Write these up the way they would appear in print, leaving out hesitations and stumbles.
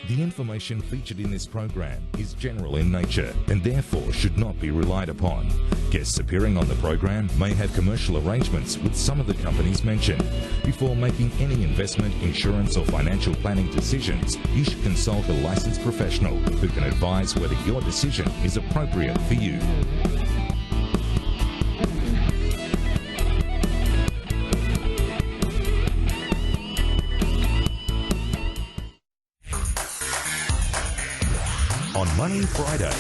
The information featured in this program is general in nature and therefore should not be relied upon. Guests appearing on the program may have commercial arrangements with some of the companies mentioned. Before making any investment, insurance or financial planning decisions, you should consult a licensed professional who can advise whether your decision is appropriate for you. On Money Friday,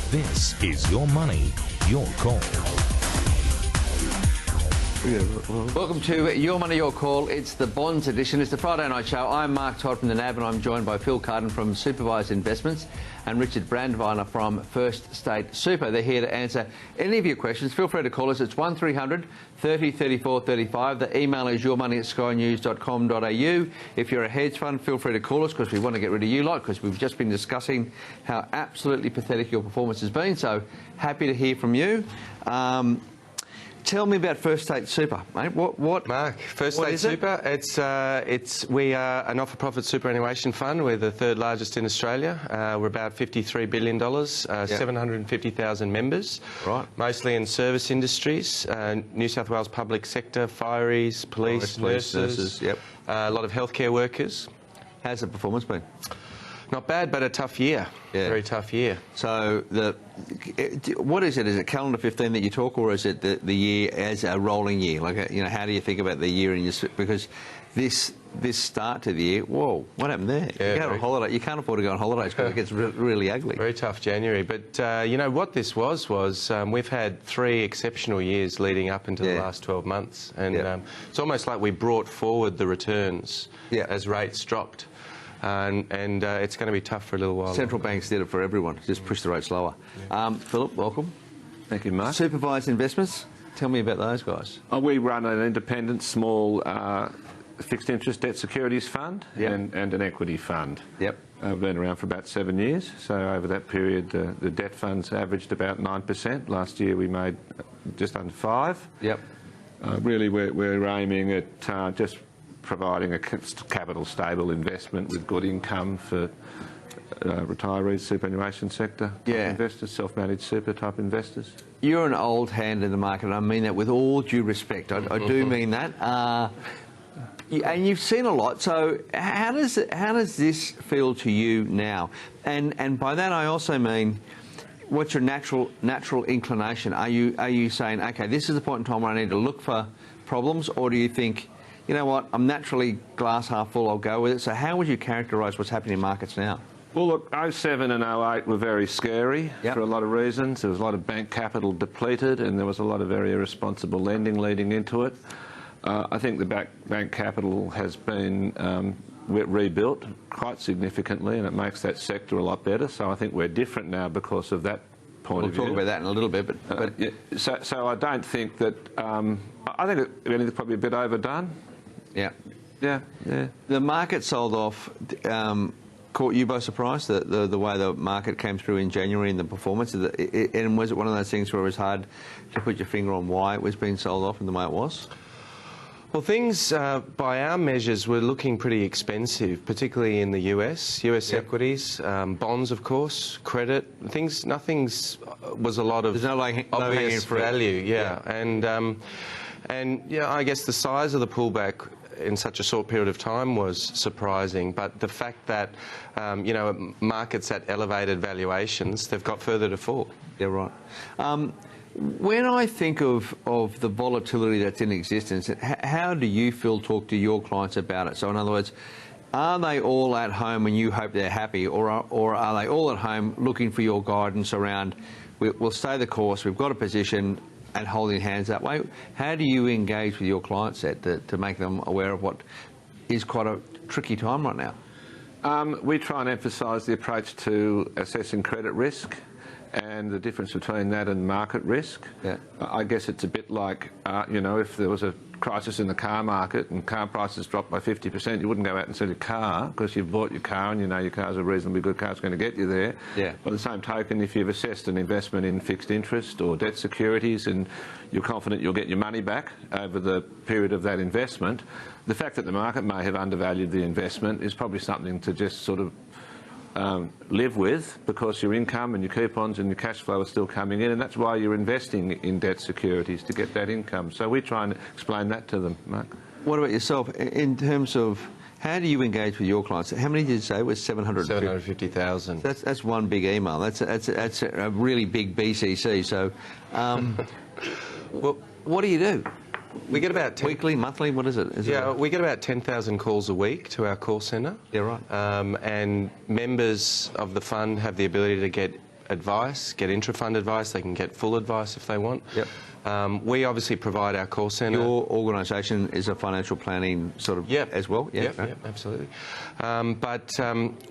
this is Your Money, Your Call. Welcome to Your Money, Your Call. It's the Bonds edition. It's the Friday night show. I'm Mark Todd from the NAB and I'm joined by Phil Carden from Supervised Investments and Richard Brandweiler from First State Super. They're here to answer any of your questions. Feel free to call us. It's 1300 30 34 35. The email is yourmoney@skynews.com.au. If you're a hedge fund, feel free to call us because we want to get rid of you lot because we've just been discussing how absolutely pathetic your performance has been. So happy to hear from you. Tell me about First State Super, mate. What Mark, First State Super, we are a not-for-profit superannuation fund. We're the third largest in Australia. We're about $53 billion, 750,000 members, right? Mostly in service industries, New South Wales public sector, fireys, police, nurses, yep. A lot of healthcare workers. How's the performance been? Not bad, but a tough year. Yeah. Very tough year. So, what is it? Is it calendar 15 that you talk, or is it the year as a rolling year? Like, how do you think about the year in your... Because this start to the year, whoa, what happened there? Yeah, you go on holiday. You can't afford to go on holidays because it gets really ugly. Very tough January. But, you know, what this was we've had 3 exceptional years leading up into the last 12 months. And it's almost like we brought forward the returns as rates dropped. And it's going to be tough for a little while. Central banks did it for everyone, just push the rates lower. Yeah. Philip, welcome. Thank you, Mark. Supervised Investments, tell me about those guys. We run an independent, small fixed interest debt securities fund and an equity fund. Yep. We've been around for about 7 years, so over that period the debt funds averaged about 9%. Last year we made just under 5%. Yep. Really we're aiming at just providing a capital stable investment with good income for retirees, superannuation sector type investors, self-managed super type investors. You're an old hand in the market, and I mean that with all due respect. I do mean that. And you've seen a lot. So how does this feel to you now? And by that I also mean, what's your natural inclination? Are you saying, okay, this is the point in time where I need to look for problems, or do you think, you know what, I'm naturally glass half full, I'll go with it? So how would you characterise what's happening in markets now? Well, look, 07 and 08 were very scary for a lot of reasons. There was a lot of bank capital depleted and there was a lot of very irresponsible lending leading into it. I think the bank capital has been rebuilt quite significantly and it makes that sector a lot better. So I think we're different now because of that point of view. We'll talk about that in a little bit. But so I don't think that... I think it's probably a bit overdone. Yeah. Yeah. The market sold off, caught you by surprise, the way the market came through in January and the performance? And was it one of those things where it was hard to put your finger on why it was being sold off and the way it was? Well, things, by our measures, were looking pretty expensive, particularly in the US equities, bonds, of course, credit, things, nothing's was a lot of obvious value, And I guess the size of the pullback in such a short period of time was surprising, but the fact that, markets at elevated valuations, they've got further to fall. Yeah, right. When I think of the volatility that's in existence, how do you, Phil, talk to your clients about it? So in other words, are they all at home and you hope they're happy, or are they all at home looking for your guidance around, we'll stay the course, we've got a position, and holding hands that way? How do you engage with your client set to make them aware of what is quite a tricky time right now? We try and emphasise the approach to assessing credit risk and the difference between that and market risk. Yeah. I guess it's a bit like, if there was a crisis in the car market and car prices dropped by 50%, you wouldn't go out and sell your car because you've bought your car and you know your car's a reasonably good car, it's going to get you there. Yeah. By the same token, if you've assessed an investment in fixed interest or debt securities and you're confident you'll get your money back over the period of that investment, the fact that the market may have undervalued the investment is probably something to just sort of live with, because your income and your coupons and your cash flow are still coming in, and that's why you're investing in debt securities, to get that income. So we try and explain that to them, Mark. What about yourself in terms of how do you engage with your clients? How many did you say it was? 750,000. That's one big email. That's a really big BCC. So, well, what do you do? We get about weekly, monthly. What is it? We get about 10,000 calls a week to our call centre. Yeah, right. And members of the fund have the ability to get advice, get intra-fund advice. They can get full advice if they want. Yep. We obviously provide our call centre. Your organisation is a financial planning sort of as well? Yeah, absolutely.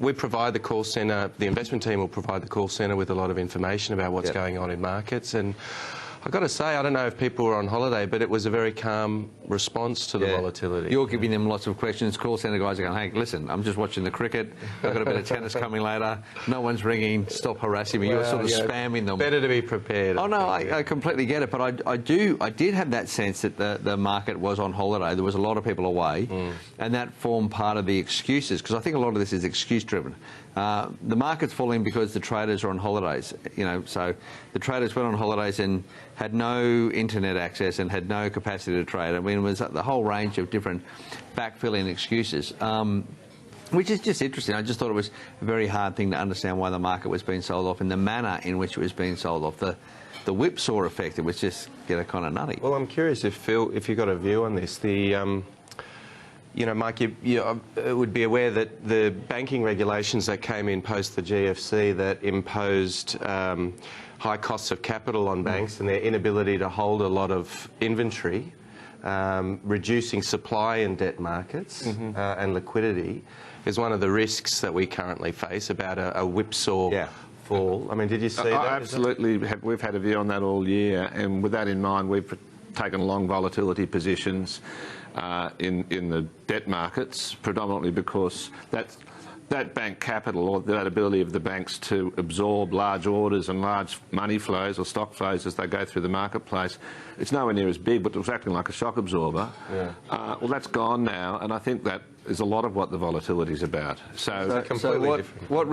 We provide the call centre, the investment team will provide the call centre with a lot of information about what's going on in markets. And I've got to say, I don't know if people were on holiday, but it was a very calm response to the volatility. You're giving them lots of questions. Call centre guys are going, hey, listen, I'm just watching the cricket. I've got a bit of tennis coming later. No one's ringing. Stop harassing me. You're sort of spamming them. Better to be prepared. Oh, no, I completely get it. But I did have that sense that the market was on holiday. There was a lot of people away. And that formed part of the excuses, because I think a lot of this is excuse-driven. The market's falling because the traders are on holidays, so the traders went on holidays and had no internet access and had no capacity to trade. I mean, it was the whole range of different backfilling excuses, which is just interesting. I just thought it was a very hard thing to understand why the market was being sold off in the manner in which it was being sold off. The whipsaw effect, it was just kind of nutty. Well, I'm curious if Phil, if you've got a view on this. Mike, you would be aware that the banking regulations that came in post the GFC that imposed high costs of capital on banks and their inability to hold a lot of inventory, reducing supply in debt markets and liquidity, is one of the risks that we currently face about a whipsaw fall. I mean, did you see that? Absolutely. We've had a view on that all year, and with that in mind, we've taken long volatility positions in the debt markets, predominantly because that bank capital, or that ability of the banks to absorb large orders and large money flows or stock flows as they go through the marketplace, it's nowhere near as big, but it was acting like a shock absorber. Well, that's gone now, and I think that is a lot of what the volatility is about. So what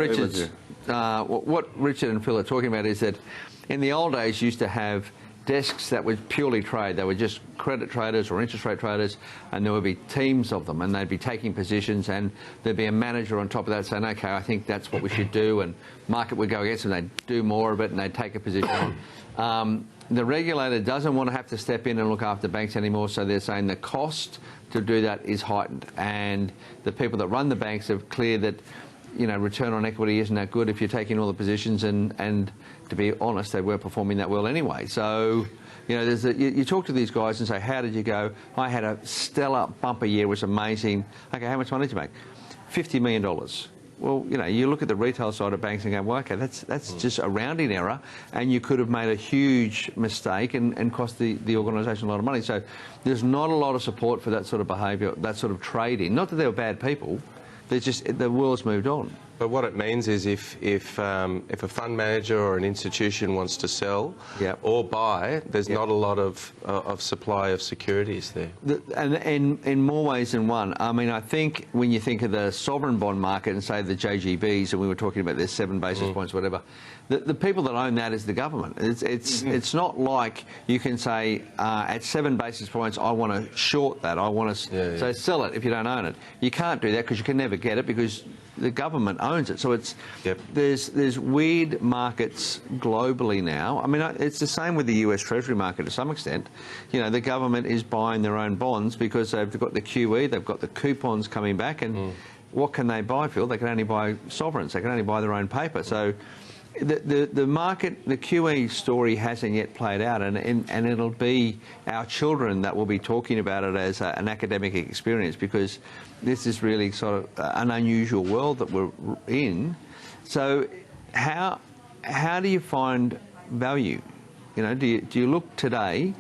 Richard and Phil are talking about is that in the old days you used to have desks that would purely trade. They were just credit traders or interest rate traders, and there would be teams of them, and they'd be taking positions, and there'd be a manager on top of that saying, okay, I think that's what we should do, and market would go against them. They'd do more of it, and they'd take a position on. The regulator doesn't want to have to step in and look after banks anymore, so they're saying the cost to do that is heightened, and the people that run the banks have cleared that return on equity isn't that good if you're taking all the positions, and to be honest, they weren't performing that well anyway. So, you talk to these guys and say, how did you go? I had a stellar bumper year, it was amazing. Okay, how much money did you make? $50 million. Well, you look at the retail side of banks and go, well, okay, that's just a rounding error, and you could have made a huge mistake and cost the organisation a lot of money. So there's not a lot of support for that sort of behaviour, that sort of trading. Not that they were bad people, there's just the world's moved on. But what it means is if a fund manager or an institution wants to sell or buy, there's not a lot of supply of securities there. And in more ways than one. I mean, I think when you think of the sovereign bond market and say the JGBs, and we were talking about their 7 basis points, whatever, the people that own that is the government. It's not like you can say at 7 basis points I want to short that. I want to so sell it if you don't own it. You can't do that because you can never get it because the government owns it. So it's there's weird markets globally now. I mean, it's the same with the US Treasury market to some extent. The government is buying their own bonds because they've got the QE, they've got the coupons coming back, and what can they buy, Phil? They can only buy sovereigns. They can only buy their own paper. So the market, the QE story hasn't yet played out, and it'll be our children that will be talking about it as an academic experience, because this is really sort of an unusual world that we're in. So how do you find value? Do you look today?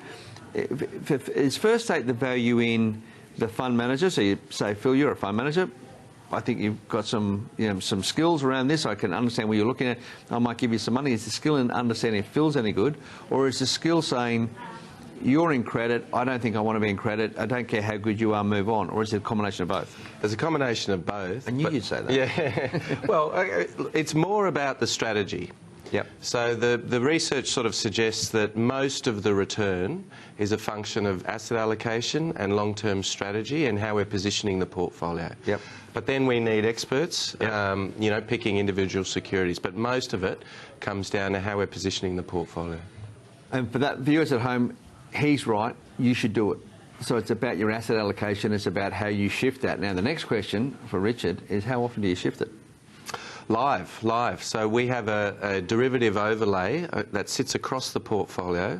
is First State the value in the fund manager? So you say, Phil, you're a fund manager. I think you've got some, some skills around this. I can understand where you're looking at. I might give you some money. Is the skill in understanding if Phil's any good, or is the skill saying you're in credit, I don't think I want to be in credit, I don't care how good you are, move on? Or is it a combination of both? There's a combination of both. I knew you'd say that. Yeah. Well, it's more about the strategy. Yep. So the research sort of suggests that most of the return is a function of asset allocation and long-term strategy and how we're positioning the portfolio. Yep. But then we need experts, Yep. Picking individual securities. But most of it comes down to how we're positioning the portfolio. And for that viewers at home, he's right, you should do it. So it's about your asset allocation, it's about how you shift that. Now the next question for Richard is, how often do you shift it? Live. So we have a derivative overlay that sits across the portfolio,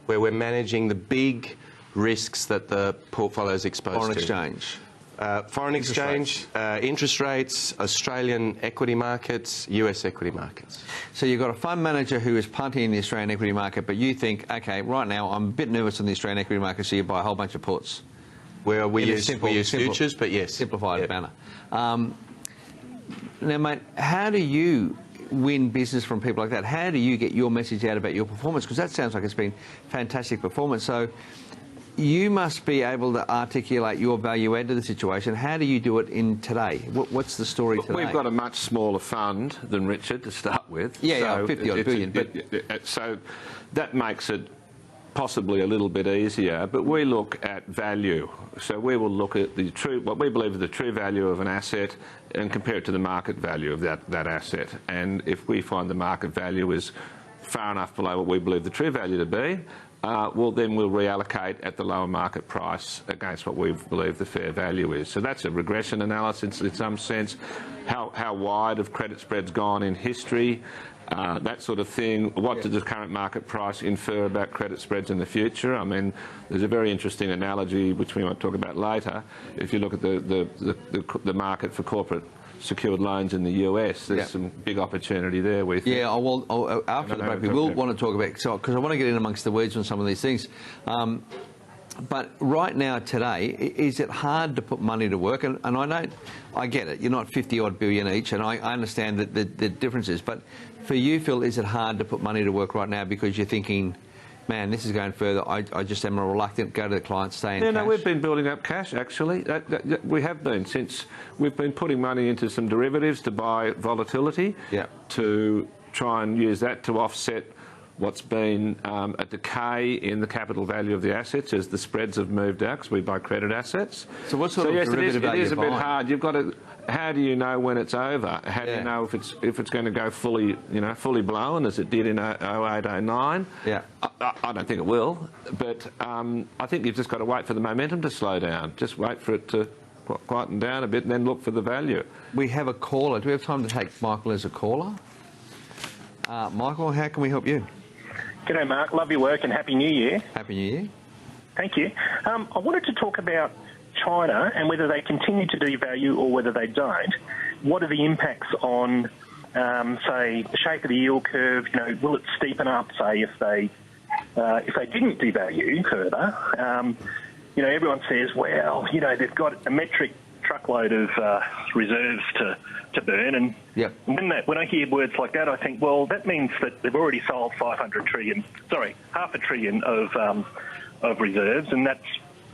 where we're managing the big risks that the portfolio is exposed Foreign to. exchange. Foreign exchange, interest rates, Australian equity markets, US equity markets. So you've got a fund manager who is punting in the Australian equity market, but you think, OK, right now I'm a bit nervous on the Australian equity market, so you buy a whole bunch of puts. Well, we use futures, but yes. Simplified banner. Now, mate, how do you win business from people like that? How do you get your message out about your performance? Because that sounds like it's been fantastic performance. So you must be able to articulate your value add to the situation. How do you do it in today? What's the story today? We've got a much smaller fund than Richard to start with. Yeah, 50-odd billion. So that makes it possibly a little bit easier, but we look at value. So we will look at what we believe is the true value of an asset and compare it to the market value of that asset. And if we find the market value is far enough below what we believe the true value to be, then we'll reallocate at the lower market price against what we believe the fair value is. So that's a regression analysis in some sense. How wide have credit spreads gone in history? That sort of thing. What does the current market price infer about credit spreads in the future? I mean, there's a very interesting analogy which we might talk about later. If you look at the market for corporate secured loans in the US, there's some big opportunity there. We think. Yeah, well, after the break, we will want to talk about, because I want to get in amongst the weeds on some of these things. But right now, today, is it hard to put money to work? And I get it. You're not 50-odd billion each, and I understand that the differences. But for you, Phil, is it hard to put money to work right now because you're thinking, man, this is going further. I just am reluctant. Go to the client, stay in cash. No, we've been building up cash, actually. We have been, since we've been putting money into some derivatives to buy volatility, to try and use that to offset what's been a decay in the capital value of the assets as the spreads have moved out, because we buy credit assets. So what sort of derivative are you buying? It is a bit hard. You've got to. How do you know when it's over? How do you know if it's going to go fully blown as it did in 08, 09? Yeah. I don't think it will, but I think you've just got to wait for the momentum to slow down. Just wait for it to quieten down a bit and then look for the value. We have a caller. Do we have time to take Michael as a caller? Michael, how can we help you? G'day, Mark. Love your work and Happy New Year. Happy New Year. Thank you. I wanted to talk about China and whether they continue to devalue or whether they don't. What are the impacts on, say, the shape of the yield curve? Will it steepen up, say, if they didn't devalue further? Everyone says, well, they've got a metric truckload of reserves to burn, and when I hear words like that, I think, well, that means that they've already sold half a trillion of reserves, and that's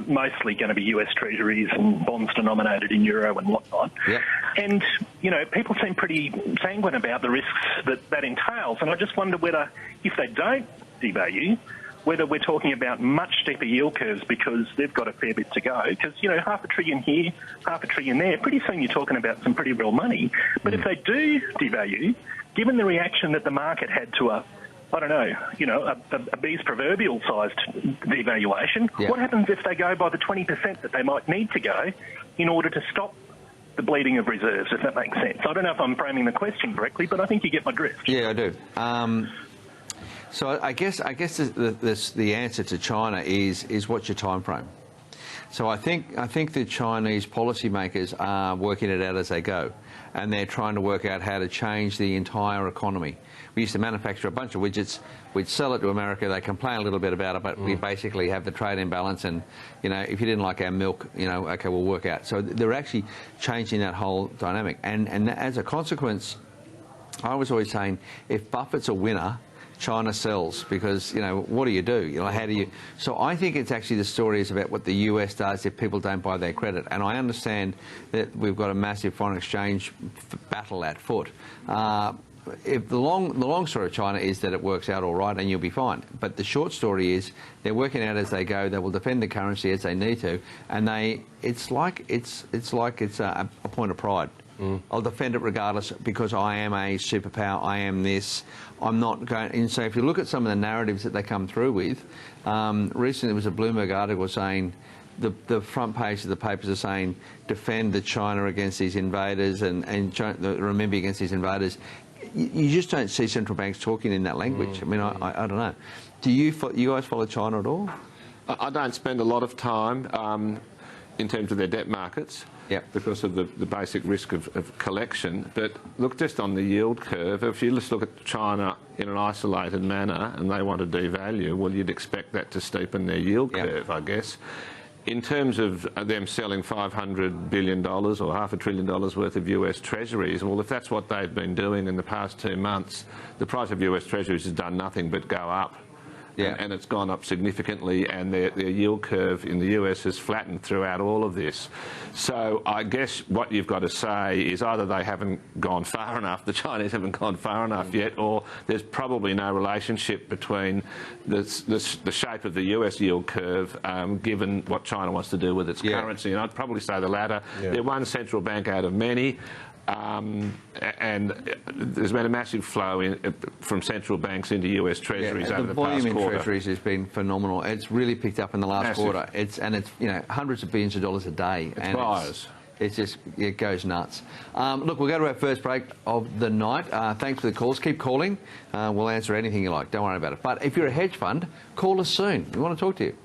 mostly going to be US Treasuries and bonds denominated in euro and whatnot. And people seem pretty sanguine about the risks that entails, and I just wonder whether, if they don't devalue, whether we're talking about much steeper yield curves because they've got a fair bit to go. Because, half a trillion here, half a trillion there, pretty soon you're talking about some pretty real money. But if they do devalue, given the reaction that the market had to a bee's proverbial sized devaluation, what happens if they go by the 20% that they might need to go in order to stop the bleeding of reserves, if that makes sense? I don't know if I'm framing the question correctly, but I think you get my drift. Yeah, I do. So I guess the answer to China is what's your time frame? So I think the Chinese policymakers are working it out as they go, and they're trying to work out how to change the entire economy. We used to manufacture a bunch of widgets, we'd sell it to America, they complain a little bit about it, but we basically have the trade imbalance, and, you know, if you didn't like our milk, you know, okay, we'll work out. So they're actually changing that whole dynamic. And as a consequence, I was always saying, if Buffett's a winner, China sells, because, you know, what do? You know, how do you... So I think it's actually the story is about what the US does if people don't buy their credit. And I understand that we've got a massive foreign exchange battle at foot. If the long story of China is that it works out all right and you'll be fine. But the short story is they're working out as they go. They will defend the currency as they need to, and it's like it's a point of pride. I'll defend it regardless because I am a superpower. I am this. I'm not going. And so if you look at some of the narratives that they come through with, recently there was a Bloomberg article saying. The front page of the papers are saying defend the China against these invaders and the renminbi against these invaders. You just don't see central banks talking in that language. I mean, I don't know. Do you guys follow China at all? I don't spend a lot of time in terms of their debt markets because of the basic risk of collection. But look, just on the yield curve, if you just look at China in an isolated manner and they want to devalue, well, you'd expect that to steepen their yield curve, I guess. In terms of them selling $500 billion or $500 billion worth of US Treasuries, well, if that's what they've been doing in the past 2 months, the price of US Treasuries has done nothing but go up. And it's gone up significantly, and their yield curve in the US has flattened throughout all of this. So I guess what you've got to say is either they haven't gone far enough, the Chinese haven't gone far enough yet, or there's probably no relationship between the shape of the US yield curve given what China wants to do with its currency. And I'd probably say the latter. They're one central bank out of many. And there's been a massive flow from central banks into US Treasuries over the past quarter. The volume in Treasuries has been phenomenal. It's really picked up in the last quarter. It's you know, hundreds of billions of dollars a day. It's buyers. It's just, it goes nuts. Look, we'll go to our first break of the night. Thanks for the calls. Keep calling. We'll answer anything you like. Don't worry about it. But if you're a hedge fund, call us soon. We want to talk to you.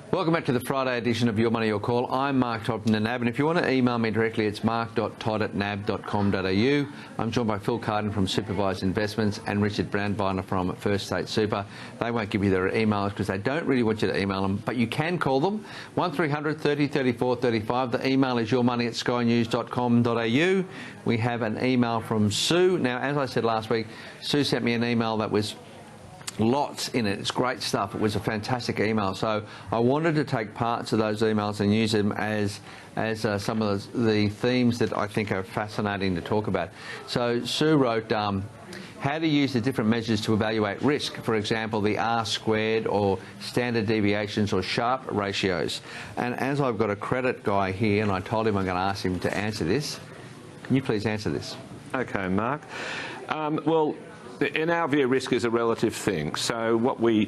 Welcome back to the Friday edition of Your Money, Your Call. I'm Mark Todd from the NAB, and if you want to email me directly, it's mark.todd@nab.com.au. I'm joined by Phil Carden from Supervised Investments and Richard Brandweiner from First State Super. They won't give you their emails because they don't really want you to email them, but you can call them, 1300 30 34 35. The email is yourmoney@skynews.com.au. We have an email from Sue. Now, as I said last week, Sue sent me an email that was lots in it. It's great stuff. It was a fantastic email. So I wanted to take parts of those emails and use them as some of the themes that I think are fascinating to talk about. So Sue wrote, how to use the different measures to evaluate risk. For example, the R-squared or standard deviations or Sharpe ratios. And as I've got a credit guy here and I told him I'm going to ask him to answer this, can you please answer this? Okay, Mark. Well, in our view, risk is a relative thing. So what we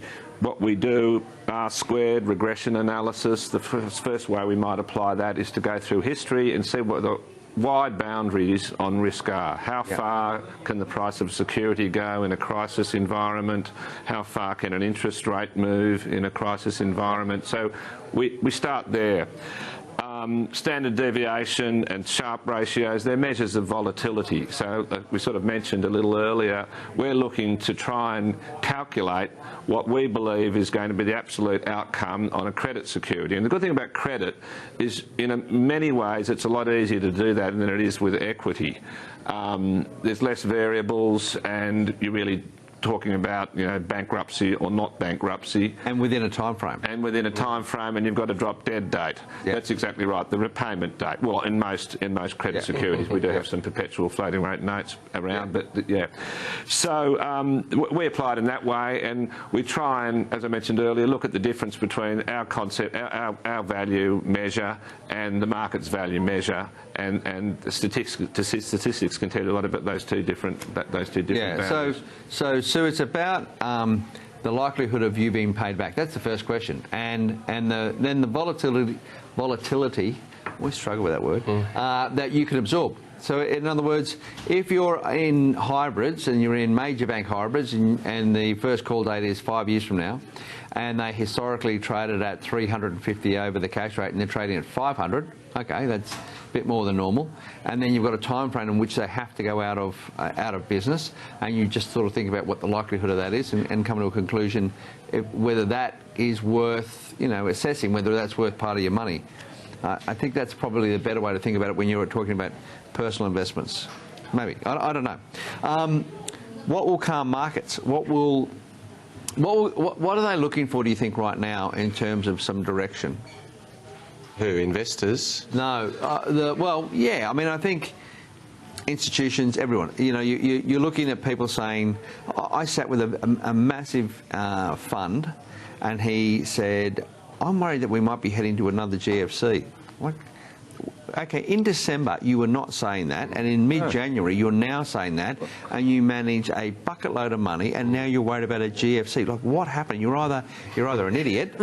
do, R-squared, regression analysis, the first way we might apply that is to go through history and see what the wide boundaries on risk are. How far can the price of security go in a crisis environment? How far can an interest rate move in a crisis environment? So we start there. Standard deviation and Sharpe ratios, they're measures of volatility. So we sort of mentioned a little earlier, we're looking to try and calculate what we believe is going to be the absolute outcome on a credit security. And the good thing about credit is in many ways it's a lot easier to do that than it is with equity. There's less variables and you really talking about, you know, bankruptcy or not bankruptcy. And within a time frame. And within a time frame, and you've got a drop dead date. Yep. That's exactly right. The repayment date. Well, in most credit securities, we do have some perpetual floating rate notes around, but So we apply it in that way, and we try and, as I mentioned earlier, look at the difference between our concept, our value measure, and the market's value measure, and the statistics can tell you a lot about those two different values. So it's about the likelihood of you being paid back. That's the first question, and then the volatility. We struggle with that word. That you can absorb. So in other words, if you're in hybrids and you're in major bank hybrids and the first call date is 5 years from now, and they historically traded at 350 over the cash rate and they're trading at 500, okay, that's a bit more than normal. And then you've got a time frame in which they have to go out of business, and you just sort of think about what the likelihood of that is and come to a conclusion whether that is worth, assessing whether that's worth part of your money. I think that's probably the better way to think about it when you're talking about personal investments. Maybe. I don't know. What will calm markets? What are they looking for, do you think, right now in terms of some direction? Who, investors? No. Well, yeah. I mean, I think institutions, everyone. You're looking at people saying, I sat with a massive fund, and he said, I'm worried that we might be heading to another GFC. What? Okay, in December you were not saying that, and in mid-January you're now saying that, and you manage a bucket load of money, and now you're worried about a GFC. Like, what happened? You're either an idiot.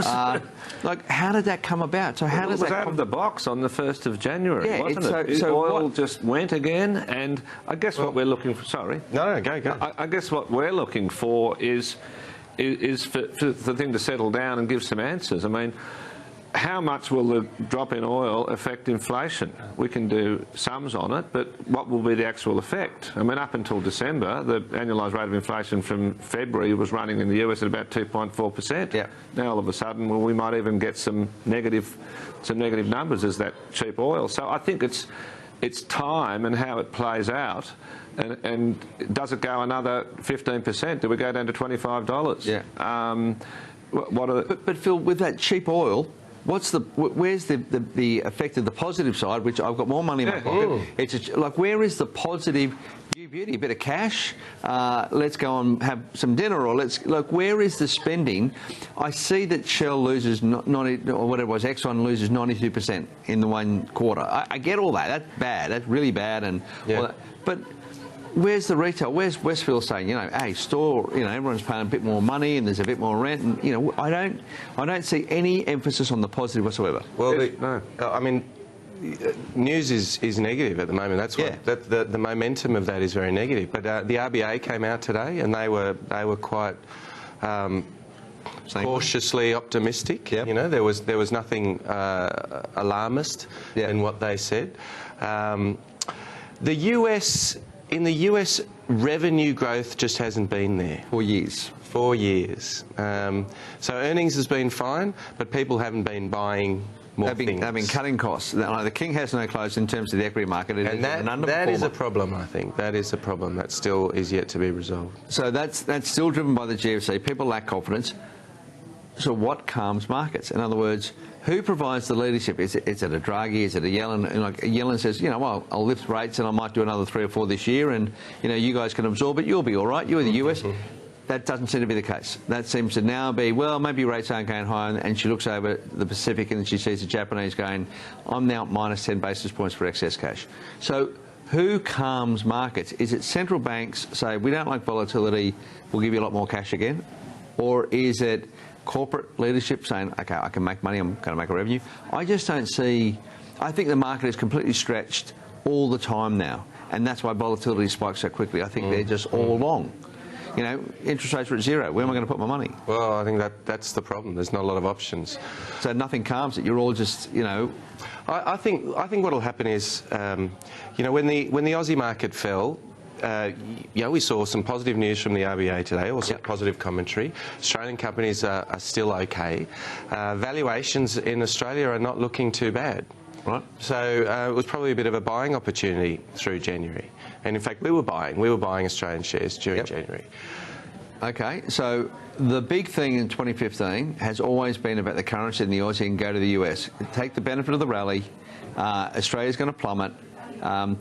Like, how did that come about? So how does that? It was out of the box on the 1st of January, wasn't it? So oil just went again, and I guess what we're looking for. Sorry. No, go. I guess what we're looking for is for the thing to settle down and give some answers. I mean, how much will the drop in oil affect inflation? We can do sums on it, but what will be the actual effect? I mean, up until December, the annualised rate of inflation from February was running in the US at about 2.4%. Yeah. Now, all of a sudden, we might even get some negative numbers as that cheap oil. So I think it's time and how it plays out. And does it go another 15%? Do we go down to $25? Yeah. But Phil, with that cheap oil, where's the effect of the positive side, which I've got more money in my pocket? Where is the positive? Beauty, a bit of cash. Let's go and have some dinner, or where is the spending? I see that Shell loses 90, or whatever it was, Exxon loses 92% in the one quarter. I get all that. That's bad. That's really bad. And all that. But where's the retail? Where's Westfield saying, hey, store, everyone's paying a bit more money and there's a bit more rent, and I don't see any emphasis on the positive whatsoever. Well, no. I mean, news is negative at the moment. That's what the momentum of that is very negative. But the RBA came out today and they were quite cautiously optimistic. Yep. There was nothing alarmist in what they said. In the US, revenue growth just hasn't been there. 4 years. 4 years. So earnings has been fine, but people haven't been buying more things. They've been cutting costs. The king has no clothes in terms of the equity market. And that is a problem, I think. That is a problem that still is yet to be resolved. So that's still driven by the GFC. People lack confidence. So what calms markets? In other words, who provides the leadership? Is it a Draghi? Is it a Yellen? Yellen says, well, I'll lift rates and I might do another 3 or 4 this year, and you guys can absorb it. You'll be all right. You're the US. That doesn't seem to be the case. That seems to now be, well, maybe rates aren't going higher, and she looks over the Pacific and she sees the Japanese going, I'm now at minus 10 basis points for excess cash. So who calms markets? Is it central banks say, we don't like volatility, we'll give you a lot more cash again? Or is it corporate leadership saying, okay, I can make money, I'm going to make a revenue? I just don't see. I think the market is completely stretched all the time now, and that's why volatility spikes so quickly. I think they're just all long. Interest rates are at zero. Where am I going to put my money? Well, I think that's the problem. There's not a lot of options. So nothing calms it. You're all just, I think what will happen is, when the Aussie market fell, we saw some positive news from the RBA today, also positive commentary. Australian companies are still okay. Valuations in Australia are not looking too bad. Right. So it was probably a bit of a buying opportunity through January. And in fact, we were buying Australian shares during January. Okay, so the big thing in 2015 has always been about the currency and the Aussie and go to the US. Take the benefit of the rally. Australia's going to plummet.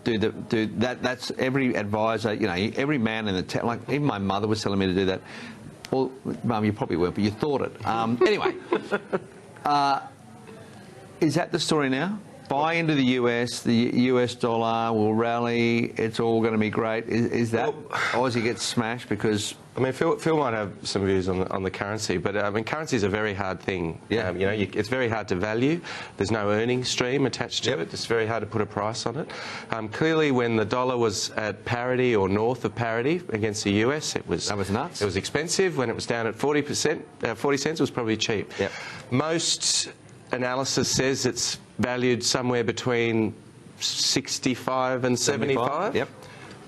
That's every advisor, every man in the even my mother was telling me to do that. Well, Mum, you probably weren't, but you thought it. Anyway, is that the story now? buy into the US, the US dollar will rally, it's all going to be great. Is that Aussie gets smashed because... I mean, Phil might have some views on the currency, but I mean, currency is a very hard thing. Yeah. You know, it's very hard to value. There's no earnings stream attached to it. It's very hard to put a price on it. Clearly, when the dollar was at parity or north of parity against the US, that was nuts. It was expensive. When it was down at 40 cents, it was probably cheap. Yep. Most analysis says it's valued somewhere between 65 and 75. Yep.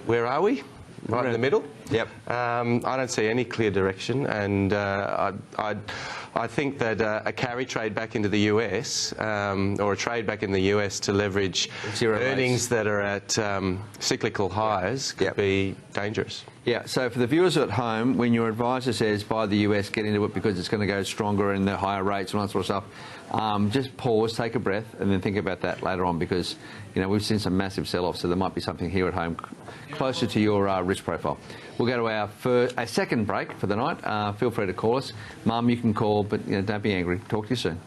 Where are we? Right in the middle. Yep. I don't see any clear direction, and I think that a carry trade back into the US or a trade back in the US to leverage earnings that are at cyclical highs could be dangerous. Yeah, so for the viewers at home, when your advisor says buy the US, get into it because it's going to go stronger and the higher rates and all that sort of stuff, just pause, take a breath, and then think about that later on because, you know, we've seen some massive sell-offs, so there might be something here at home closer to your risk profile. We'll go to our second break for the night. Feel free to call us. Mum, you can call, but you know, don't be angry. Talk to you soon.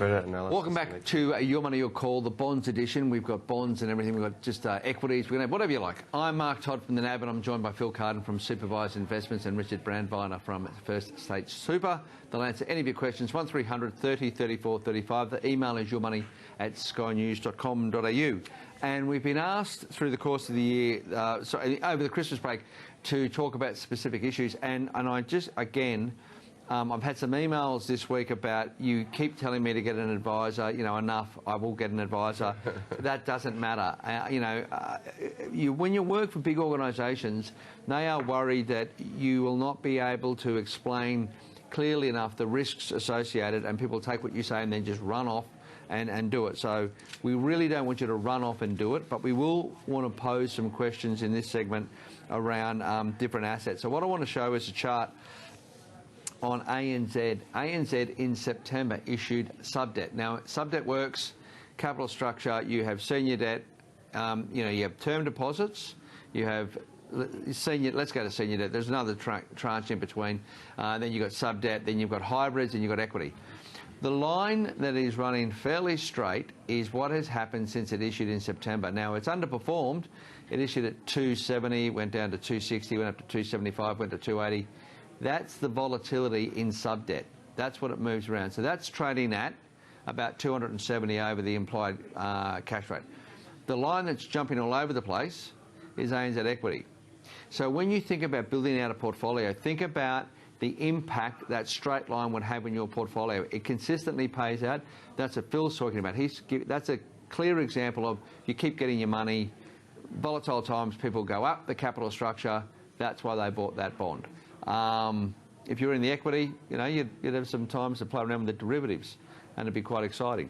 Welcome back to Your Money, Your Call, the bonds edition. We've got bonds and everything. We've got just equities. We're going to have whatever you like. I'm Mark Todd from the NAB, and I'm joined by Phil Carden from Supervised Investments and Richard Brandweiner from First State Super. They'll answer any of your questions. 1300 30 34 35. The email is yourmoney@skynews.com.au. And we've been asked through the course of the year, over the Christmas break, to talk about specific issues. And I just, again... I've had some emails this week about you keep telling me to get an advisor, you know, enough, I will get an advisor. That doesn't matter. When you work for big organisations, they are worried that you will not be able to explain clearly enough the risks associated, and people take what you say and then just run off and do it. So we really don't want you to run off and do it, but we will want to pose some questions in this segment around different assets. So what I want to show is a chart on ANZ. ANZ in September issued subdebt. Now, subdebt works, capital structure, you have senior debt, you have term deposits, you have senior, let's go to senior debt, there's another tranche in between, then you've got subdebt, then you've got hybrids, and you've got equity. The line that is running fairly straight is what has happened since it issued in September. Now, it's underperformed. It issued at 270, went down to 260, went up to 275, went to 280. That's the volatility in subdebt. That's what it moves around. So that's trading at about 270 over the implied cash rate. The line that's jumping all over the place is ANZ equity. So when you think about building out a portfolio, think about the impact that straight line would have in your portfolio. It consistently pays out. That's what Phil's talking about. That's a clear example of you keep getting your money. Volatile times, people go up the capital structure. That's why they bought that bond. If you're in the equity, you know, you'd have some times to play around with the derivatives, and it'd be quite exciting.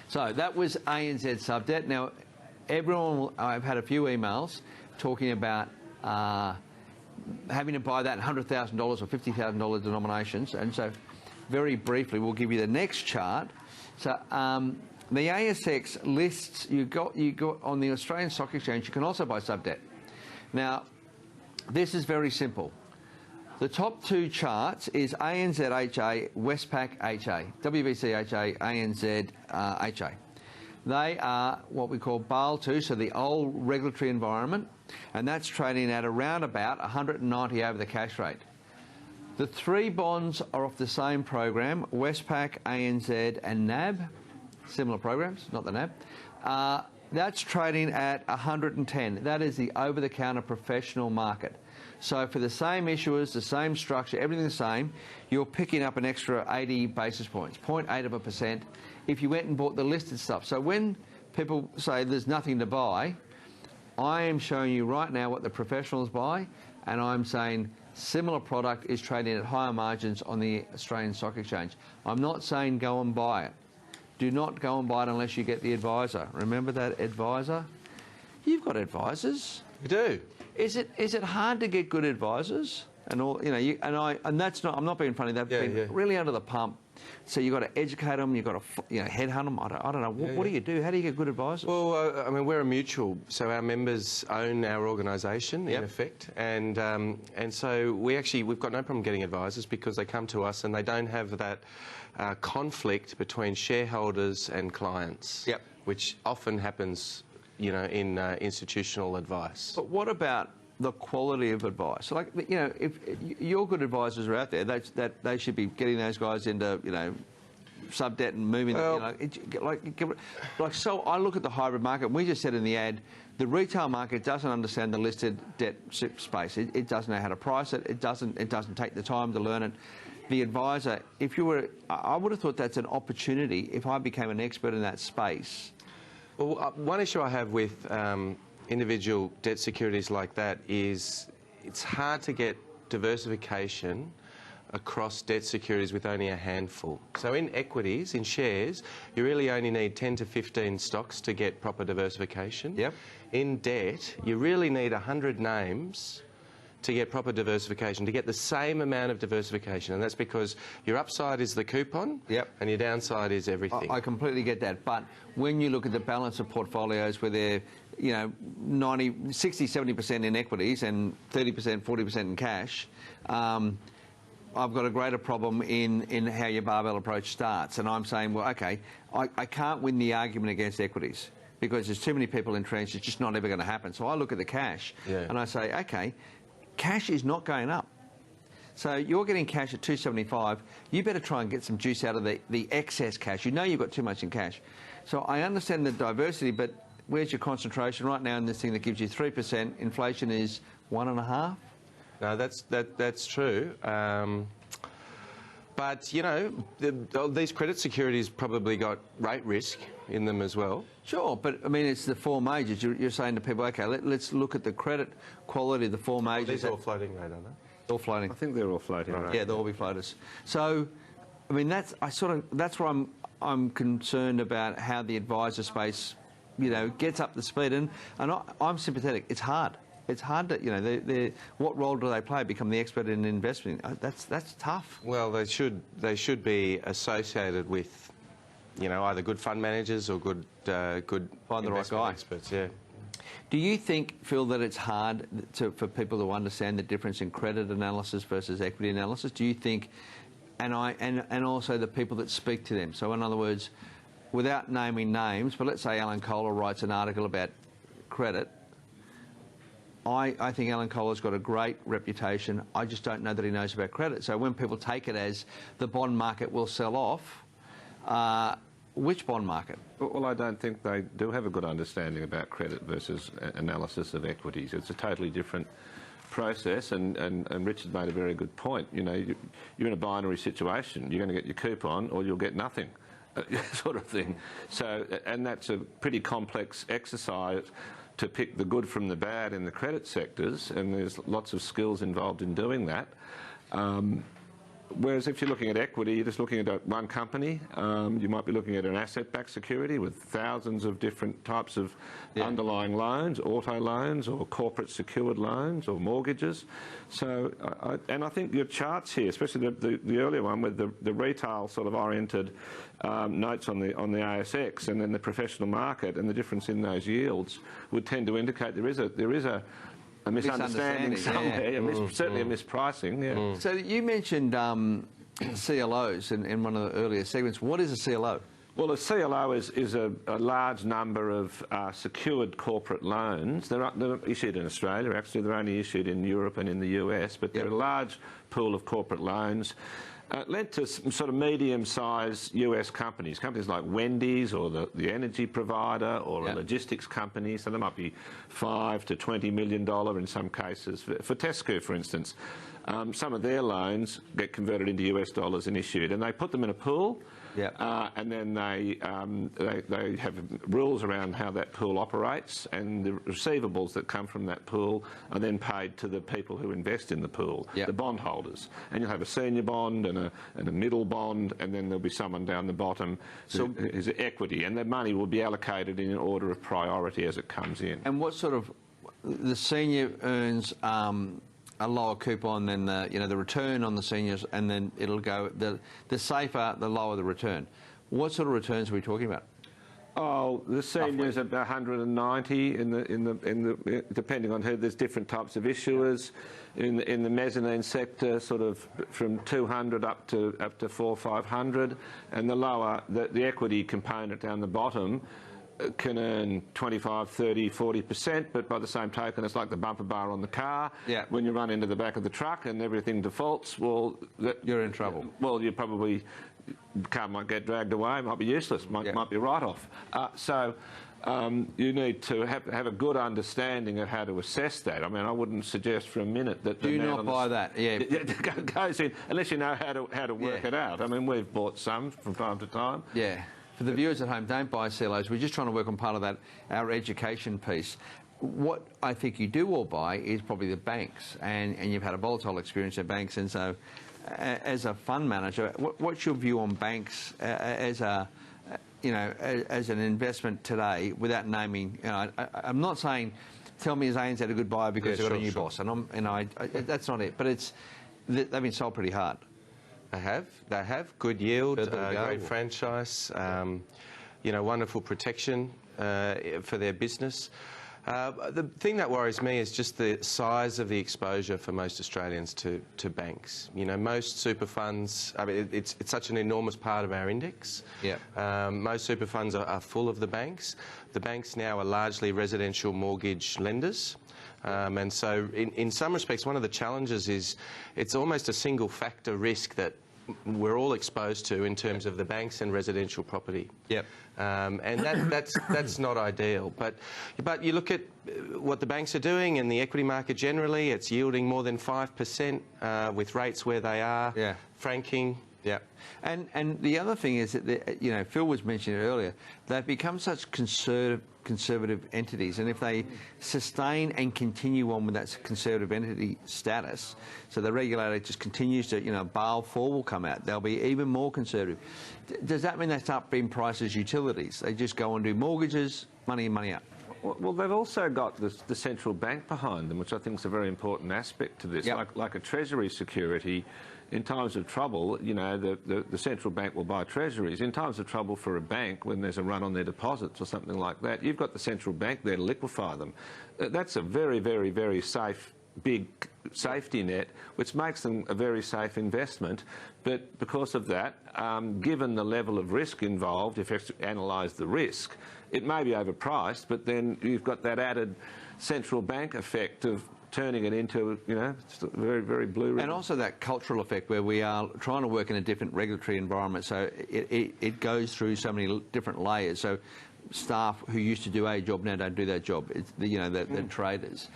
So that was ANZ subdebt. Now, I've had a few emails talking about having to buy that in $100,000 or $50,000 denominations, and so very briefly, we'll give you the next chart. So the ASX lists you got on the Australian Stock Exchange. You can also buy subdebt. Now, this is very simple. The top two charts is ANZ HA, Westpac HA, WBC HA, ANZ HA. They are what we call Basel II, so the old regulatory environment, and that's trading at around about 190 over the cash rate. The three bonds are off the same program, Westpac, ANZ and NAB, similar programs, not the NAB. That's trading at 110. That is the over-the-counter professional market. So for the same issuers, the same structure, everything the same, you're picking up an extra 80 basis points, 0.8%, if you went and bought the listed stuff. So when people say there's nothing to buy, I am showing you right now what the professionals buy, and I'm saying similar product is trading at higher margins on the Australian Stock Exchange. I'm not saying go and buy it. Do not go and buy it unless you get the advisor. Remember that advisor? You've got advisors. You do. Is it hard to get good advisors? And all, you know, and that's not. I'm not being funny. They've been really under the pump So you've got to educate them, you've got to headhunt them. I don't know. What do you do? How do you get good advisors? Well, I mean, we're a mutual, so our members own our organisation in effect, and so we've got no problem getting advisors because they come to us and they don't have that conflict between shareholders and clients, which often happens, in institutional advice. But what about the quality of advice? Like, if your good advisors are out there, they should be getting those guys into, sub-debt and moving, so I look at the hybrid market. We just said in the ad, the retail market doesn't understand the listed debt space. It doesn't know how to price it. It doesn't take the time to learn it. The advisor, I would have thought that's an opportunity if I became an expert in that space. Well, one issue I have with individual debt securities like that is it's hard to get diversification across debt securities with only a handful. So in equities, in shares, you really only need 10 to 15 stocks to get proper diversification. In debt, you really need 100 names to get proper diversification, to get the same amount of diversification. And that's because your upside is the coupon and your downside is everything. I completely get that. But when you look at the balance of portfolios where they're 60, 70% in equities and 30%, 40% in cash, I've got a greater problem in how your barbell approach starts. And I'm saying, well, OK, I can't win the argument against equities because there's too many people entrenched. It's just not ever going to happen. So I look at the cash and I say, OK, cash is not going up. So you're getting cash at 275. You better try and get some juice out of the excess cash. You've got too much in cash. So I understand the diversity, but where's your concentration right now in this thing that gives you 3%? Inflation is 1.5%. No, that's true. But, these credit securities probably got rate risk in them as well. Sure, but, I mean, it's the four majors. You're saying to people, OK, let's look at the credit quality of the four majors. These are all floating rate, aren't they? All floating. I think they're all floating rate. Yeah, they'll all be floaters. So, I mean, that's where I'm concerned about how the advisor space, gets up to speed. And I'm sympathetic. It's hard. It's hard to, what role do they play? Become the expert in investing? That's tough. Well, they should be associated with, either good fund managers or good find the right guy. Experts. Yeah. Do you think, Phil, that it's hard for people to understand the difference in credit analysis versus equity analysis? Do you think, and also the people that speak to them? So, in other words, without naming names, but let's say Alan Kohler writes an article about credit. I think Alan Kohler's got a great reputation. I just don't know that he knows about credit. So when people take it as the bond market will sell off, which bond market? Well, I don't think they do have a good understanding about credit versus analysis of equities. It's a totally different process, and Richard made a very good point. You're in a binary situation. You're going to get your coupon or you'll get nothing. Sort of thing. So, and that's a pretty complex exercise to pick the good from the bad in the credit sectors, and there's lots of skills involved in doing that. Whereas if you're looking at equity, you're just looking at one company. You might be looking at an asset-backed security with thousands of different types of underlying loans, auto loans or corporate secured loans or mortgages. So, I think your charts here, especially the earlier one with the retail sort of oriented notes on the ASX and then the professional market and the difference in those yields would tend to indicate there is a misunderstanding somewhere, certainly a mispricing. So you mentioned CLOs in one of the earlier segments. What is a CLO? Well, a CLO is a large number of secured corporate loans. They're issued in Australia, actually. They're only issued in Europe and in the US, but they're a large pool of corporate loans lent to some sort of medium-sized US companies like Wendy's or the energy provider or a logistics company. So they might be $5 to $20 million in some cases. For Tesco, for instance, some of their loans get converted into US dollars and issued, and they put them in a pool. And then they have rules around how that pool operates, and the receivables that come from that pool are then paid to the people who invest in the pool, the bondholders. And you'll have a senior bond and a middle bond, and then there'll be someone down the bottom who's equity, and the money will be allocated in an order of priority as it comes in. And what sort of, the senior earns a lower coupon than the return on the seniors, and then it'll go the safer, the lower the return. What sort of returns are we talking about? Oh, the seniors at 190 in the depending on who. There's different types of issuers in the mezzanine sector, sort of from 200 up to 400 or 500, and the lower the equity component down the bottom can earn 25, 30, 40%, but by the same token, it's like the bumper bar on the car. Yeah. When you run into the back of the truck and everything defaults, well, you're in trouble. Well, you probably. The car might get dragged away, might be useless, might be write-off. So you need to have a good understanding of how to assess that. I mean, I wouldn't suggest for a minute that do not buy that. Yeah, goes in unless you know how to work it out. I mean, we've bought some from time to time. Yeah. For the viewers at home, don't buy CLOs. We're just trying to work on part of that, our education piece. What I think you do all buy is probably the banks, and you've had a volatile experience at banks, and so. As a fund manager, what's your view on banks as an investment today? Without naming, I'm not saying tell me is ANZ a good buyer because they've got a new boss, and that's not it. But they've been sold pretty hard. They have good yield, great franchise, wonderful protection for their business. The thing that worries me is just the size of the exposure for most Australians to banks. Most super funds, I mean, it's such an enormous part of our index. Yeah. Most super funds are full of the banks. The banks now are largely residential mortgage lenders. And so in some respects, one of the challenges is it's almost a single factor risk that we're all exposed to in terms of the banks and residential property. Yep. And that's not ideal. But you look at what the banks are doing and the equity market generally, it's yielding more than 5% with rates where they are. Yeah. Franking. Yeah. And the other thing is that, Phil was mentioning it earlier, they've become such conservative entities, and if they sustain and continue on with that conservative entity status, so the regulator just continues to, Basel IV will come out, they'll be even more conservative. Does that mean they start being priced as utilities? They just go and do mortgages, money in, money out? Well, they've also got the central bank behind them, which I think is a very important aspect to this. Yep. Like a treasury security, in times of trouble, the central bank will buy treasuries. In times of trouble for a bank, when there's a run on their deposits or something like that, you've got the central bank there to liquefy them. That's a very, very, very safe, big safety net, which makes them a very safe investment. But because of that, given the level of risk involved, if you analyse the risk, it may be overpriced, but then you've got that added central bank effect of turning it into, very, very blue ribbon. And also that cultural effect where we are trying to work in a different regulatory environment, so it goes through so many different layers. So staff who used to do a job now don't do that job. It's they're traders.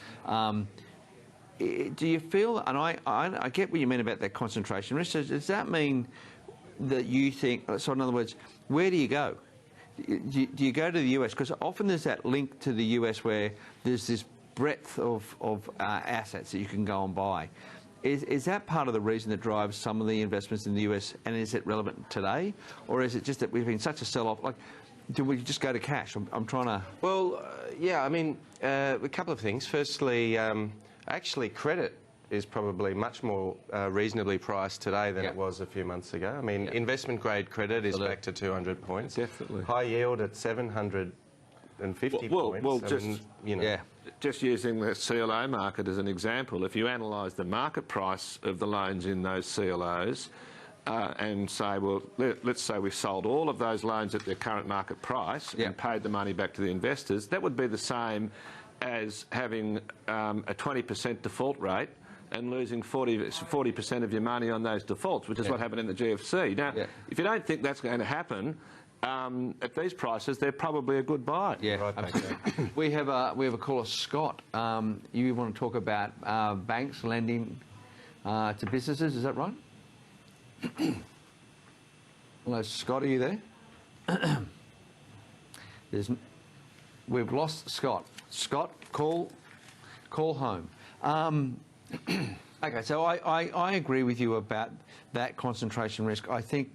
Do you feel, and I get what you mean about that concentration risk, does that mean that you think, so in other words, where do you go? Do you go to the US? Because often there's that link to the US where there's this breadth of assets that you can go and buy. Is that part of the reason that drives some of the investments in the US, and is it relevant today? Or is it just that we've been such a sell-off? Like, do we just go to cash? I'm trying to... Well, yeah, I mean, a couple of things. Firstly, actually credit is probably much more reasonably priced today than it was a few months ago. I mean, investment-grade credit is back to 200 points. Definitely. High yield at 750 points. Well, just using the CLO market as an example, if you analyse the market price of the loans in those CLOs and say, well, let's say we sold all of those loans at their current market price and paid the money back to the investors, that would be the same as having a 20% default rate and losing 40% of your money on those defaults, which is what happened in the GFC. Now, if you don't think that's going to happen, at these prices, they're probably a good buy. Yeah, right, absolutely. We have a caller, Scott. You want to talk about banks lending to businesses, is that right? Hello, Scott, are you there? We've lost Scott. Scott, call home. Okay, so I agree with you about that concentration risk. I think,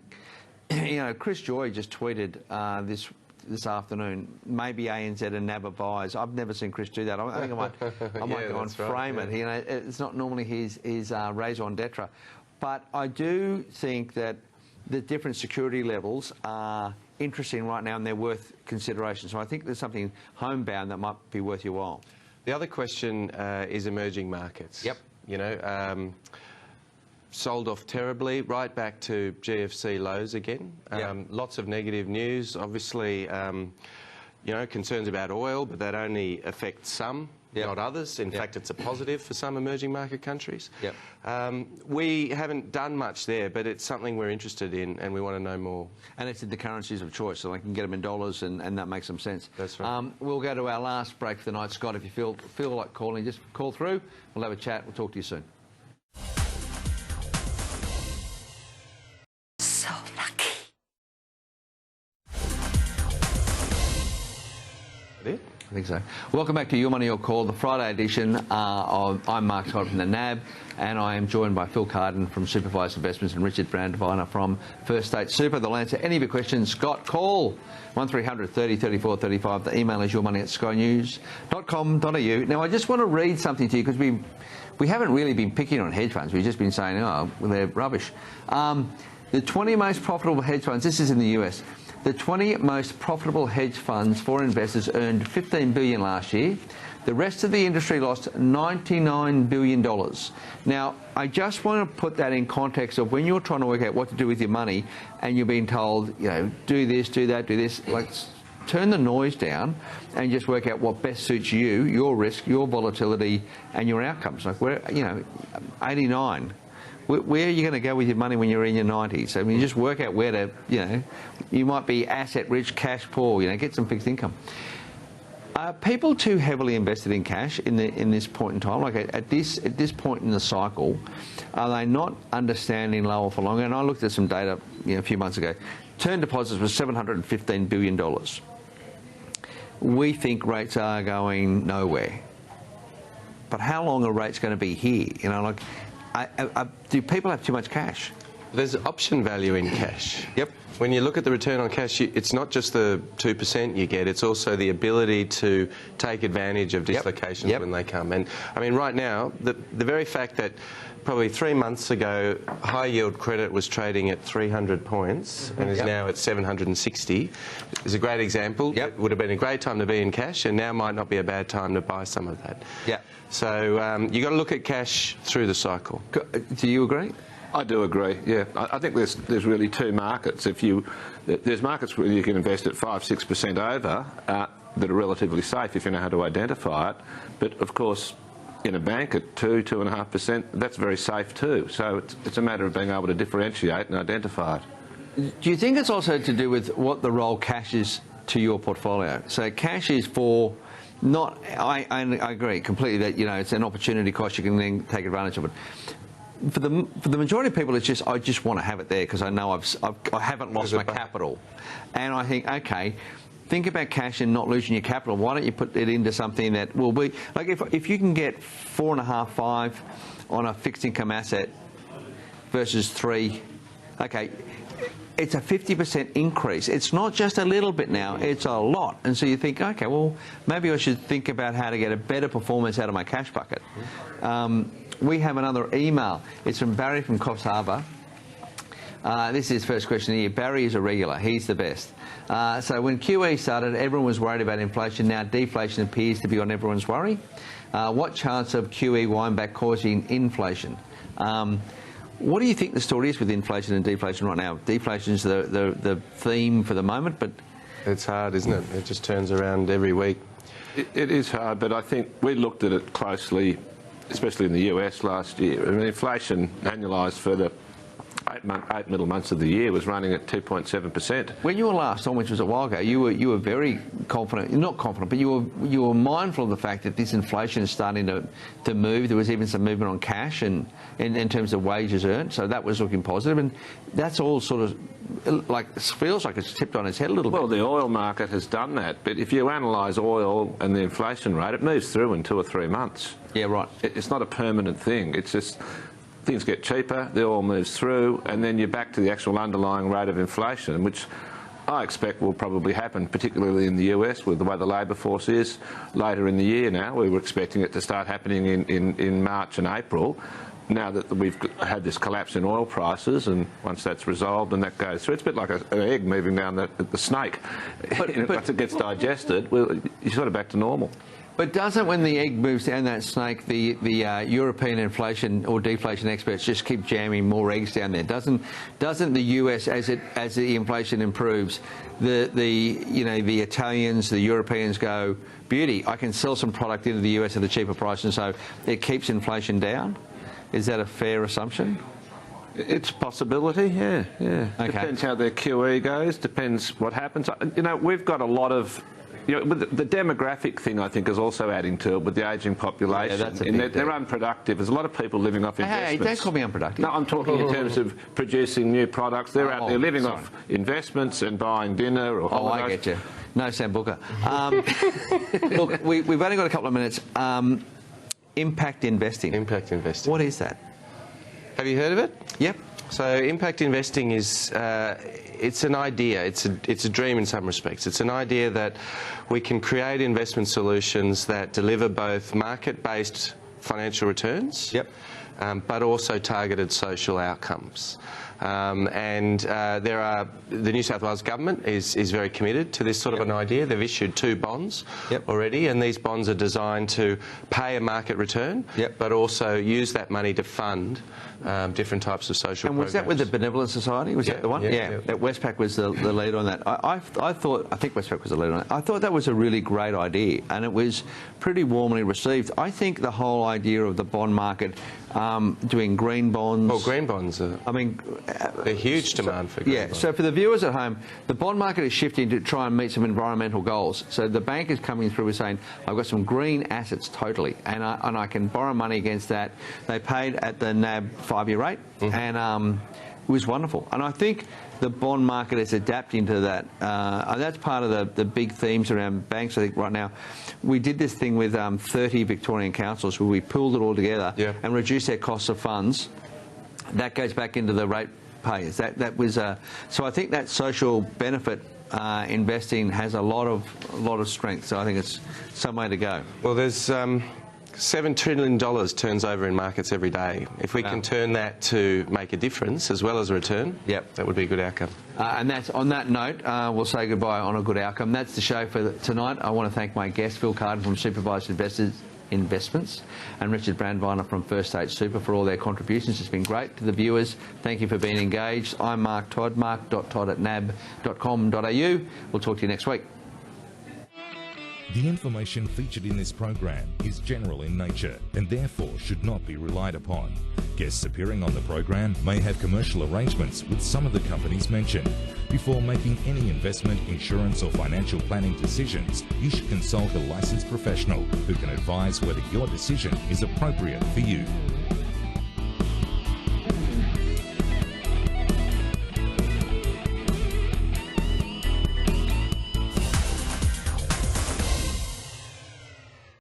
Chris Joy just tweeted this this afternoon, maybe ANZ and NAB buys. I've never seen Chris do that. I think I might go and frame it. You know, it's not normally his raison d'etre. But I do think that the different security levels are interesting right now and they're worth consideration. So I think there's something homebound that might be worth your while. The other question is emerging markets. Yep. You know, sold off terribly, right back to GFC lows again. Lots of negative news. Obviously, you know, concerns about oil, but that only affects some, not others. In fact, it's a positive for some emerging market countries. We haven't done much there, but it's something we're interested in and we want to know more. And it's in the currencies of choice, so they can get them in dollars and that makes some sense. That's right. We'll go to our last break for the night. Scott, if you feel like calling, just call through. We'll have a chat. We'll talk to you soon. So lucky. I think so. Welcome back to Your Money, Your Call, the Friday edition. I'm Mark Todd from the NAB, and I am joined by Phil Carden from Supervised Investments and Richard Brandweiner from First State Super. They'll answer any of your questions. Scott, call 1300 30 34 35. The email is yourmoney@skynews.com.au. Now, I just want to read something to you because we haven't really been picking on hedge funds. We've just been saying, oh, well, they're rubbish. The 20 most profitable hedge funds, this is in the US, the 20 most profitable hedge funds for investors earned $15 billion last year. The rest of the industry lost $99 billion. Now, I just want to put that in context of when you're trying to work out what to do with your money and you're being told, you know, do this, do that, do this. Like, turn the noise down and just work out what best suits you, your risk, your volatility, and your outcomes. Like, where, you know, 89. Where are you going to go with your money when you're in your 90s? I mean, you just work out where to, you know, you might be asset rich, cash poor, you know, get some fixed income. Are people too heavily invested in cash in this point in time? Like at this point in the cycle, are they not understanding lower for longer? And I looked at some data, you know, a few months ago. Term deposits was $715 billion. We think rates are going nowhere. But how long are rates going to be here? You know, like, do people have too much cash? There's option value in cash. Yep. When you look at the return on cash, it's not just the 2% you get, it's also the ability to take advantage of dislocations when they come. And I mean, right now, the very fact that probably 3 months ago, high yield credit was trading at 300 points and is now at 760 is a great example. It would have been a great time to be in cash, and now might not be a bad time to buy some of that. So you've got to look at cash through the cycle. Do you agree? I do agree. Yeah, I think there's really two markets. There's markets where you can invest at 5-6% over that are relatively safe if you know how to identify it. But of course, in a bank at 2-2.5%, that's very safe too. So it's a matter of being able to differentiate and identify it. Do you think it's also to do with what the role cash is to your portfolio? So cash is for not. I agree completely that, you know, it's an opportunity cost. You can then take advantage of it. For the majority of people, it's just I just want to have it there because I know I haven't lost my capital, and I think, okay, think about cash and not losing your capital. Why don't you put it into something that will be like if you can get 4.5, 5 on a fixed income asset versus 3, okay, it's a 50% increase. It's not just a little bit now, it's a lot. And so you think, okay, well, maybe I should think about how to get a better performance out of my cash bucket. We have another email. It's from Barry from Coffs Harbour. This is his first question here. Barry is a regular. He's the best. So when QE started, everyone was worried about inflation. Now deflation appears to be on everyone's worry. What chance of QE wind back causing inflation? What do you think the story is with inflation and deflation right now? Deflation is the theme for the moment, but... It's hard, isn't it? It just turns around every week. It is hard, but I think we looked at it closely, especially in the US last year. I mean, inflation annualised for the 8 middle months of the year was running at 2.7%. When you were last on, which was a while ago, you were very confident, not confident, but you were mindful of the fact that this inflation is starting to move. There was even some movement on cash and in terms of wages earned, so that was looking positive, and that's all sort of like feels like it's tipped on its head a little bit. Well, the oil market has done that, but if you analyse oil and the inflation rate, it moves through in 2 or 3 months. Yeah, right. It's not a permanent thing. It's just things get cheaper, the oil moves through, and then you're back to the actual underlying rate of inflation, which I expect will probably happen, particularly in the US with the way the labour force is later in the year now. We were expecting it to start happening in March and April. Now that we've had this collapse in oil prices, and once that's resolved and that goes through, it's a bit like an egg moving down the snake. But once it gets digested, you're sort of back to normal. But doesn't, when the egg moves down that snake, the European inflation or deflation experts just keep jamming more eggs down there? Doesn't the US, as the inflation improves, the Italians, the Europeans go, beauty, I can sell some product into the US at a cheaper price, and so it keeps inflation down? Is that a fair assumption? It's a possibility, yeah. Okay. Depends how their QE goes, depends what happens. We've got a lot of... the demographic thing, I think, is also adding to it with the ageing population. Yeah, that's a big they're unproductive. There's a lot of people living off investments. Hey, don't call me unproductive. No, I'm talking in terms of producing new products. They're out there living off investments and buying dinner or holidays. I get you. No, Sambuca. Look, we've only got a couple of minutes. Impact investing. Impact investing. What is that? Have you heard of it? Yep. So impact investing is, it's an idea, it's a dream in some respects. It's an idea that we can create investment solutions that deliver both market-based financial returns, but also targeted social outcomes. The New South Wales government is very committed to this sort of an idea. They've issued 2 bonds already, and these bonds are designed to pay a market return, but also use that money to fund different types of social programs. And was that with the Benevolent Society? Was that the one? Yeah. Westpac was the lead on that. I think Westpac was the lead on it. I thought that was a really great idea, and it was pretty warmly received. I think the whole idea of the bond market, doing green bonds... Well, green bonds are... I mean... They're huge demand for green bonds. So for the viewers at home, the bond market is shifting to try and meet some environmental goals. So the bank is coming through with saying, I've got some green assets totally, and I can borrow money against that. They paid at the NAB 5-year rate, and it was wonderful. And I think the bond market is adapting to that. And that's part of the big themes around banks, I think, right now. We did this thing with 30 Victorian councils where we pooled it all together and reduced their costs of funds. That goes back into the rate payers. That was so I think that social benefit investing has a lot of strength. So I think it's some way to go. Well, there's $7 trillion turns over in markets every day. If we can turn that to make a difference as well as a return, that would be a good outcome. And that's on that note, we'll say goodbye on a good outcome. That's the show for tonight. I want to thank my guest, Phil Carden from Supervised Investments, and Richard Brandweiner from First State Super for all their contributions. It's been great. To the viewers, thank you for being engaged. I'm Mark Todd, mark.todd@nab.com.au. We'll talk to you next week. The information featured in this program is general in nature and therefore should not be relied upon. Guests appearing on the program may have commercial arrangements with some of the companies mentioned. Before making any investment, insurance or financial planning decisions, you should consult a licensed professional who can advise whether your decision is appropriate for you.